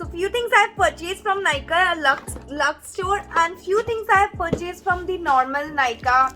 So few things I have purchased from Nykaa Lux store, and few things I have purchased from the normal Nykaa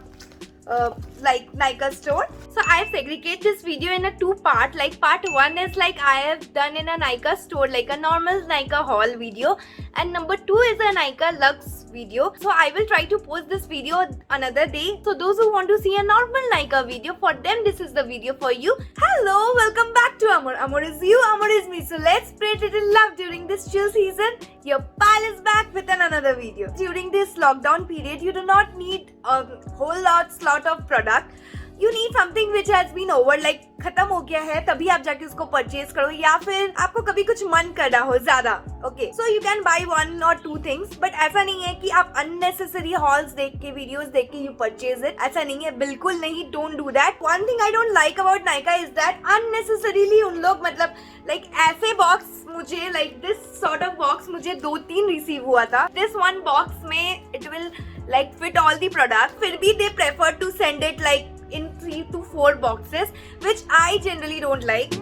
like Nykaa store. So I have segregated this video in a two part. Like part one is like I have done in a Nykaa store, like a normal Nykaa haul video, and number two is a Nykaa Lux video. So I will try to post this video another day. So those who want to see a normal Nykaa video, for them this is the video for you. Hello, welcome back to Amor. Amor is you, Amor is me. So let's spread little love during this chill season. Your pal is back with another video. During this lockdown period, you do not need a whole lot of product. You need something which has been over, like खत्म हो गया है, तभी आप जाके उसको purchase करो, या फिर आपको कभी कुछ मन कर रहा हो ज्यादा. Okay, so you can by one और टू थिंग्स, बट ऐसा नहीं है कि आप अननेसेसरी हॉल्स देख के, वीडियोस देख के यू परचेज इट. ऐसा नहीं है, बिल्कुल नहीं. Don't do that. One thing I don't like about Nykaa is that unnecessarily उन लोग मतलब लाइक ऐसे बॉक्स मुझे like this sort of box मुझे 2-3 रिसीव हुआ था. दिस वन बॉक्स में it will like fit all the product, फिर भी they prefer to send it like in 3 to 4 boxes, which I generally don't like.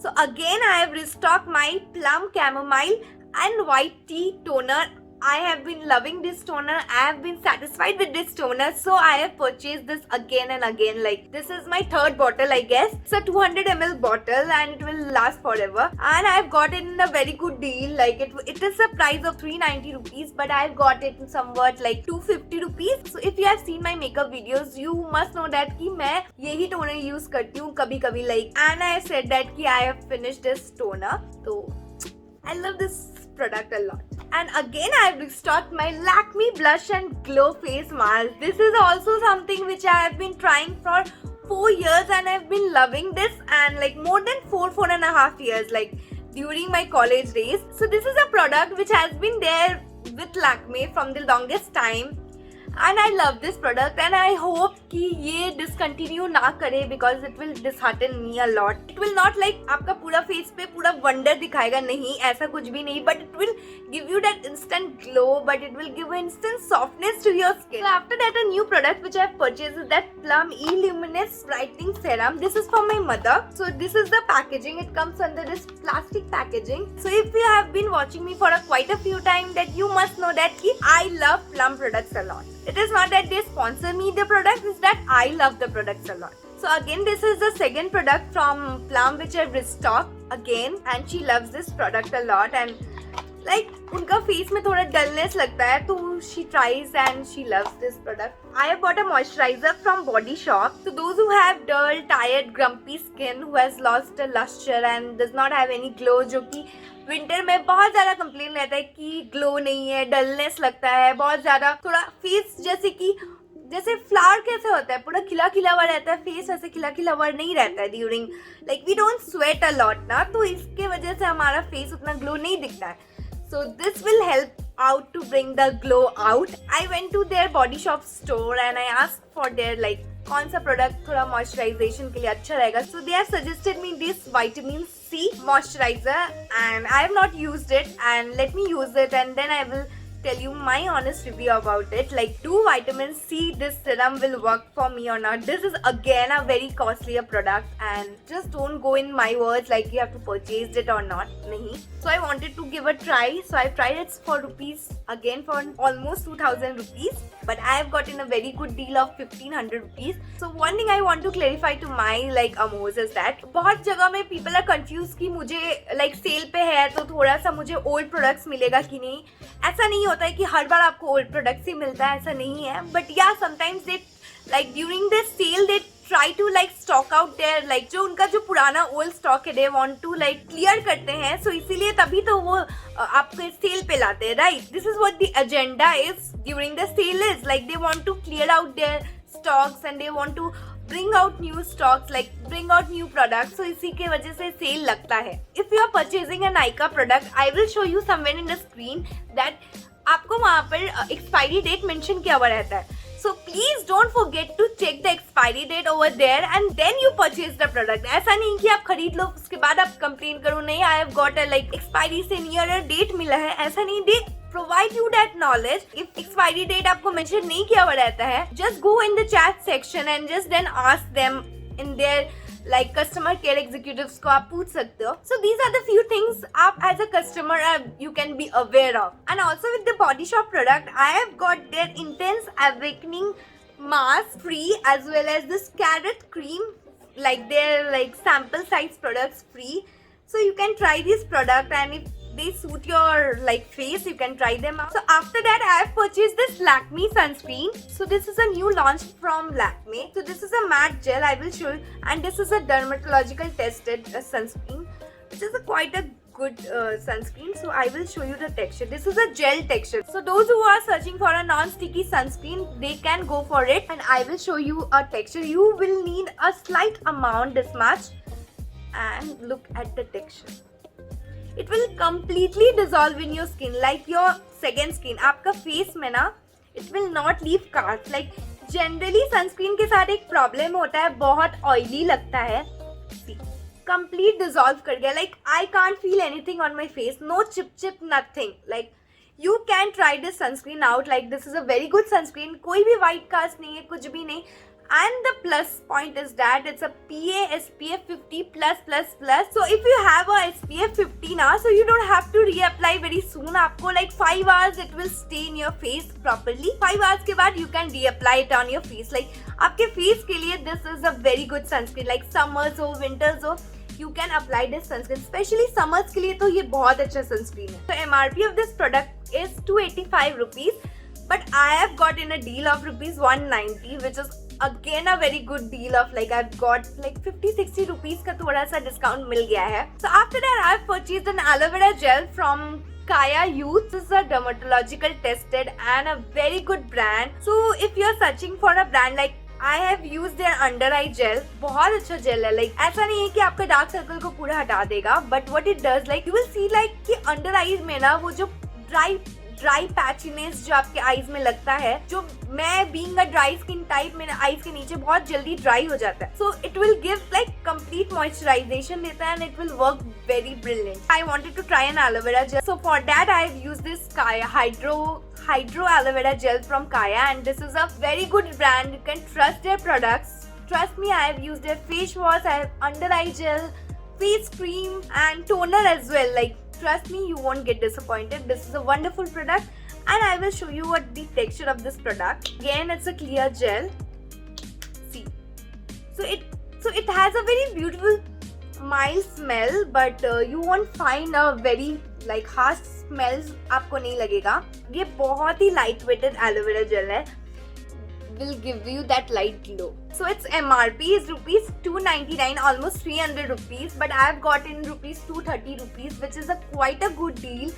So again I have restocked my plum chamomile and white tea toner. I have been loving this toner. I have been satisfied with this toner, so I have purchased this again and again. Like this is my third bottle, I guess. It's a 200 ml bottle and it will last forever. And I have got it in a very good deal. Like it is a price of 390 rupees, but I have got it in somewhat like 250 rupees. So if you have seen my makeup videos, you must know that कि मैं यही toner use करती हूँ कभी कभी like. And I have said that कि I have finished this toner. So I love this product a lot. And again I have restocked my Lakme blush and glow face mask. This is also something which I have been trying for 4 years and I have been loving this, and like more than 4.5 years, like during my college days. So this is a product which has been there with Lakme from the longest time. And I love this product and I hope कि ये discontinue ना करे, because it will dishearten me a lot. It will not like आपका पूरा face पे पूरा wonder दिखाएगा, नहीं ऐसा कुछ भी नहीं, but it will give you that instant glow, but it will give instant softness to your skin. So after that, a new product which I have purchased is that Plum E-Luminous Brightening Serum. This is for my mother. So this is the packaging. It comes under this plastic packaging. So if you have been watching me for quite a few times, that you must know that कि I love Plum products a lot. It is not that they sponsor me the products, it's that I love the products a lot. So again, this is the second product from Plum which I've restocked again, and she loves this product a lot. And like उनका face में थोड़ा dullness लगता है, तो she tries and she loves this product. I have bought a moisturizer from Body Shop. So those who have dull, tired, grumpy skin, who has lost a luster and does not have any glow, जो कि winter में बहुत ज्यादा complain रहता है कि glow नहीं है, डलनेस लगता है बहुत ज्यादा, थोड़ा फेस जैसे फ्लावर कैसे होता है पूरा खिला खिला हुआ रहता है, फेस ऐसे खिला खिला हुआ नहीं रहता है during like we don't sweat a lot ना, तो इसके वजह से हमारा फेस उतना ग्लो नहीं दिखता है. So this will help out to bring the glow out. I went to their Body Shop store and I asked for their like कौन सा प्रोडक्ट थोड़ा मॉइस्चराइजेशन के लिए अच्छा रहेगा. So they have suggested me this vitamin C moisturizer and I have not used it, and let me use it and then I will tell you my honest review about it. Like, do vitamin C this serum will work for me or not? This is again a very costly product, and just don't go in my words like you have to purchase it or not. Nahi. So I wanted to give a try. So I tried it for rupees, again for almost 2000 rupees, but I have gotten a very good deal of 1500 rupees. So one thing I want to clarify to my like Amos is that बहुत जगह में people are confused कि मुझे like sale पे है तो थोड़ा सा मुझे old products मिलेगा कि नहीं. ऐसा नहीं होता है कि हर बार आपको old products ही मिलता है, ऐसा नहीं है. But yeah, sometimes they like during the sale they try to like stock out their like जो उनका जो पुराना old stock है they want to like clear करते हैं. So इसीलिए तभी तो वो आपके sale पे लाते हैं, right? This is what the agenda is during the sale is, like they want to clear out their stocks and they want to bring out new stocks, like bring out new products. So इसी के वजह से sale लगता है. If you are purchasing a Nykaa product, I will show you somewhere in the screen that आपको वहाँ पर expiry date mention किया हुआ रहता है. So please don't forget to check the expiry date over there and then you purchase the product. ऐसा नहीं कि आप खरीद लो उसके बाद आप complain करो नहीं I have got a like expiry से nearer date मिला है, ऐसा नहीं. They provide you that knowledge. If expiry date आपको mention नहीं किया हुआ रहता है, just go in the chat section and just then ask them in their like customer care executives को आप पूछ सकते हो. So these are the few things आप as a customer you can be aware of. And also with the Body Shop product, I have got their Intense Awakening Mask free, as well as this Carrot Cream, like their like sample size products free. So you can try this product, and if they suit your like face, you can try them out. So after that, I have purchased this Lakme sunscreen. So this is a new launch from Lakme. So this is a matte gel, I will show you, and this is a dermatological tested sunscreen, which is quite a good sunscreen. So I will show you the texture. This is a gel texture. So those who are searching for a non-sticky sunscreen, they can go for it, and I will show you a texture. You will need a slight amount, this much, and look at the texture. It will completely dissolve in your skin, like your second skin. आपका face में ना, it will not leave scars. Like generally sunscreen के साथ एक problem होता है, बहुत oily लगता है. See, complete dissolve कर गया. Like I can't feel anything on my face, no chip, nothing. Like you can try this sunscreen out. Like this is a very good sunscreen. कोई भी white cast नहीं है, कुछ भी नहीं. And the plus point is that it's a PA SPF 50 plus. So if you have a SPF 50 now, so you don't have to reapply very soon. आपको like 5 hours it will stay in your face properly. 5 hours के बाद you can reapply it on your face. Like आपके face के लिए this is a very good sunscreen. Like summers हो, winters हो, you can apply this sunscreen. Especially summers के लिए तो ये बहुत अच्छा sunscreen है. So MRP of this product is 285 rupees, but I have got in a deal of rupees 190, which is again a very good deal of like I've got like 50-60 rupees का थोड़ा सा discount मिल गया है. So after that I've purchased an aloe vera gel from Kaya Youth. This is a dermatological tested and a very good brand. So if you're searching for a brand, like I have used their under eye gel. बहुत अच्छा gel है. Like ऐसा नहीं है कि आपका dark circle को पूरा हटा देगा, but what it does, like you will see like कि under eyes में ना वो जो ड्राई पैचीनेस जो आपके आईज में लगता है, जो मैं being a dry skin type, मेरे आईज के नीचे बहुत जल्दी ड्राई हो जाता है. So it will give like complete moisturisation देता है, and it will work very brilliant. I wanted to try an aloe vera gel, so for that I have used this Kaya hydro aloe vera gel from Kaya, and this is a very good brand. You can trust their products. Trust me, I have used their face wash, I have under eye gel, face cream and toner as well. Like trust me, you won't get disappointed. This is a wonderful product, and I will show you what the texture of this product. Again, it's a clear gel. See, so it has a very beautiful mild smell, but you won't find a very like harsh smells. आपको नहीं लगेगा. ये बहुत ही light weighted aloe vera gel है. Will give you that light glow. So its MRP is rupees 299, almost 300 rupees, but I have got in rupees 230 rupees, which is quite a good deal.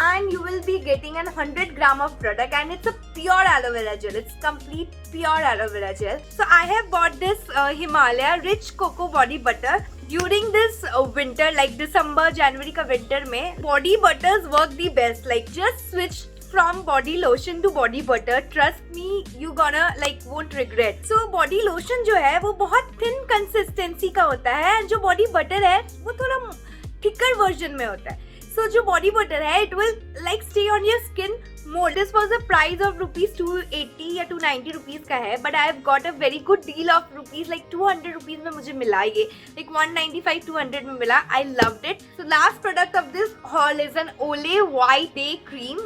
And you will be getting 100 gram of product, and it's a pure aloe vera gel. It's complete pure aloe vera gel. So I have bought this Himalaya Rich Cocoa Body Butter. During this winter, like December, January का winter में, body butters work the best. Like just switch from body lotion to body butter. Trust me, you gonna like won't regret. So body lotion जो है वो बहुत thin consistency का होता है, and जो body butter है वो थोड़ा thicker version में होता है. So जो body butter है, it will like stay on your skin more. This was a price of rupees 280 या 290 rupees का है, but I have got a very good deal of rupees like 200 rupees में मुझे मिला ये, like 195-200 में मिला. I loved it. So last product of this haul is an Olay White Day Cream.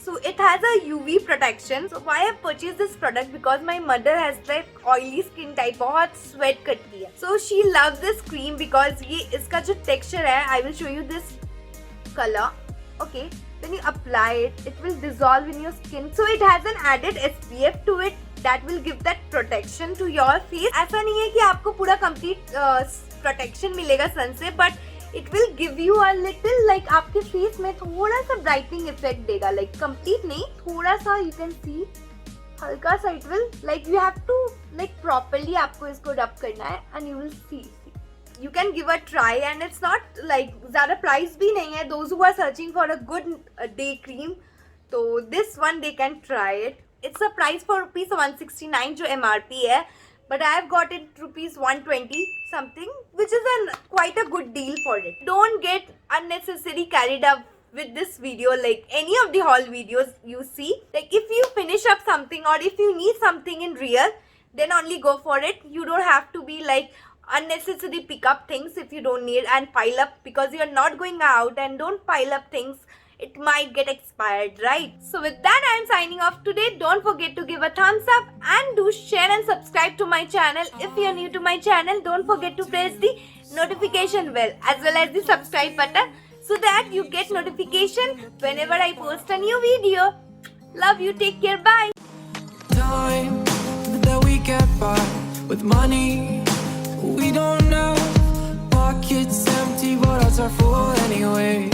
So it has a UV protection. So why I purchased this product? Because my mother has like oily skin type, बहुत sweat करती है. So she loves this cream because ये इसका जो texture है, I will show you this color. Okay. When you apply it, it will dissolve in your skin. So it has an added SPF to it that will give that protection to your face. ऐसा नहीं है कि आपको पूरा complete protection मिलेगा sun से, but it will give you a little like आपके face में थोड़ा सा brightening effect देगा. Like complete नहीं, थोड़ा सा you can see, हल्का सा it will like you have to like properly आपको इसको rub करना है, and you will see. You can give a try, and it's not like ज़्यादा price भी नहीं है. Those who are searching for a good day cream, so this one they can try it. It's a price for rupees 169 जो MRP है, but I have got it rupees 120 something, which is quite a good deal for it. Don't get unnecessary carried up with this video, like any of the haul videos you see. Like if you finish up something or if you need something in real, then only go for it. You don't have to be like unnecessary pick up things if you don't need and pile up because you are not going out, and don't pile up things, it might get expired, right? So with that, I am signing off today. Don't forget to give a thumbs up and do share and subscribe to my channel. If you are new to my channel, don't forget to press the notification bell as well as the subscribe button so that you get notification whenever I post a new video. Love you, take care, bye. Time that we get by with money we don't know. Pockets empty, but hearts are full anyway.